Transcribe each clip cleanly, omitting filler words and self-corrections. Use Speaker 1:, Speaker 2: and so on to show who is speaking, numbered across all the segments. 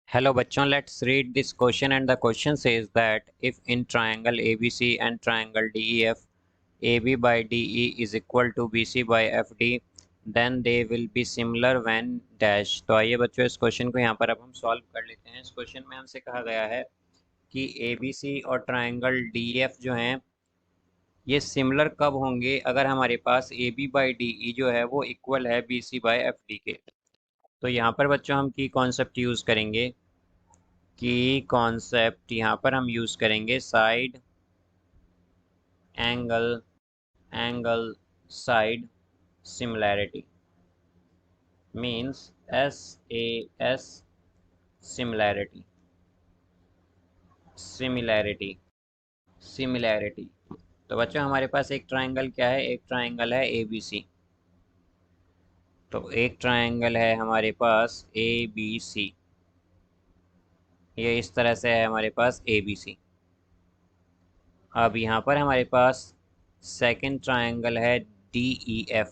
Speaker 1: Hello बच्चों, let's read this question and the question says that if in triangle ABC and triangle DEF, AB by DE is equal to BC by FD, then they will be similar when dash। तो आइए बच्चों इस question को यहाँ पर अब हम solve कर लेते हैं। इस क्वेश्चन में हमसे कहा गया है कि ABC और ट्राइंगल DEF जो हैं ये सिमिलर कब होंगे अगर हमारे पास AB बाई DE जो है वो इक्वल है BC बाई FD के। तो यहाँ पर बच्चों हम की कॉन्सेप्ट यूज़ करेंगे की कॉन्सेप्ट यहाँ पर हम यूज़ करेंगे side angle angle side similarity means SAS similarity similarity similarity. तो बच्चों हमारे पास एक ट्राइंगल क्या है, एक ट्राइंगल है ABC। तो एक ट्राइंगल है हमारे पास ABC, ये इस तरह से है हमारे पास ABC। अब यहाँ पर हमारे पास सेकंड ट्राइंगल है DEF।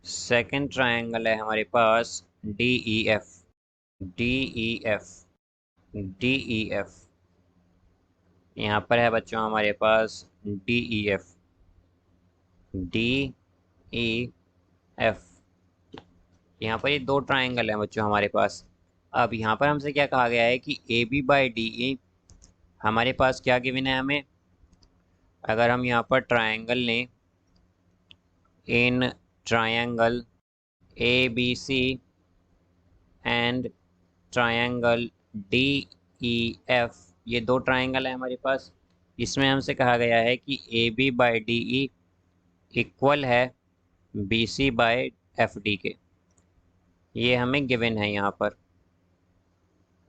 Speaker 1: सेकंड ट्राइंगल है हमारे पास DEF DEF DEF। यहाँ पर है बच्चों हमारे पास DEF DEF। यहाँ पर ये दो ट्राइंगल हैं बच्चों हमारे पास। अब यहाँ पर हमसे क्या कहा गया है कि AB बाई DE हमारे पास क्या गिवन है हमें। अगर हम यहाँ पर ट्राइंगल लें, in triangle ABC and triangle DEF, ये दो ट्राइंगल है हमारे पास। इसमें हमसे कहा गया है कि AB बाई DE इक्वल है BC बाई FD के। ये हमें गिवन है, यहाँ पर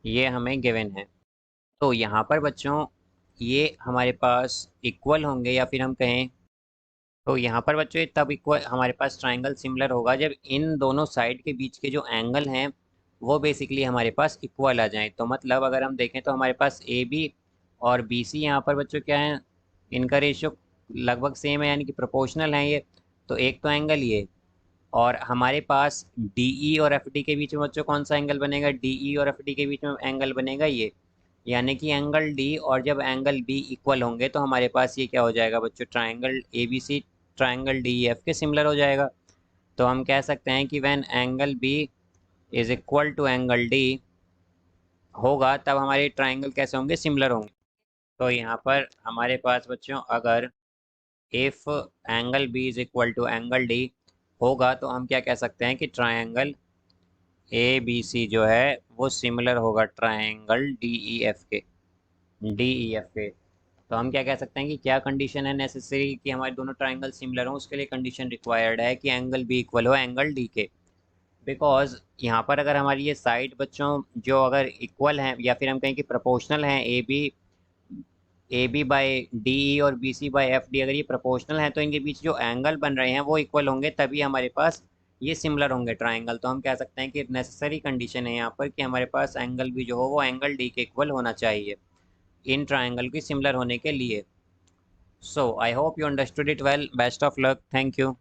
Speaker 1: ये हमें गिवन है। तो यहाँ पर बच्चों ये हमारे पास इक्वल होंगे, या फिर हम कहें तो यहाँ पर बच्चों ये तब इक्वल हमारे पास ट्राइंगल सिमिलर होगा जब इन दोनों साइड के बीच के जो एंगल हैं वो बेसिकली हमारे पास इक्वल आ जाएं। तो मतलब अगर हम देखें तो हमारे पास AB और BC यहाँ पर बच्चों क्या है, इनका रेशियो लगभग सेम है, यानी कि प्रोपोर्शनल है ये। तो एक तो एंगल ये, और हमारे पास DE और FD के बीच में बच्चों कौन सा एंगल बनेगा, DE और FD के बीच में एंगल बनेगा ये, यानी कि एंगल D। और जब एंगल B इक्वल होंगे तो हमारे पास ये क्या हो जाएगा बच्चों, ट्राइंगल ABC ट्राइंगल DEF के सिमिलर हो जाएगा। तो हम कह सकते हैं कि when angle B is equal to angle D होगा तब हमारे ट्राइंगल कैसे होंगे, सिमिलर होंगे। तो यहाँ पर हमारे पास बच्चों अगर if angle B is equal to angle D होगा तो हम क्या कह सकते हैं कि ट्राइंगल ABC जो है वो सिमिलर होगा ट्राइंगल DEF के। तो हम क्या कह सकते हैं कि क्या कंडीशन है नेसेसरी कि हमारे दोनों ट्राइंगल सिमिलर हों। उसके लिए कंडीशन रिक्वायर्ड है कि एंगल B इक्वल हो एंगल D के। बिकॉज यहाँ पर अगर हमारी ये साइड बच्चों जो अगर इक्वल हैं, या फिर हम कहें कि प्रोपोर्शनल हैं, AB बाई DE और BC बाई FD अगर ये प्रोपोर्शनल हैं तो इनके बीच जो एंगल बन रहे हैं वो इक्वल होंगे, तभी हमारे पास ये सिमिलर होंगे ट्राइंगल। तो हम कह सकते हैं कि नेसेसरी कंडीशन है यहाँ पर कि हमारे पास एंगल भी जो हो वो एंगल D के इक्वल होना चाहिए इन ट्राइंगल की सिमिलर होने के लिए। So I hope you understood it well. Best of luck. Thank you.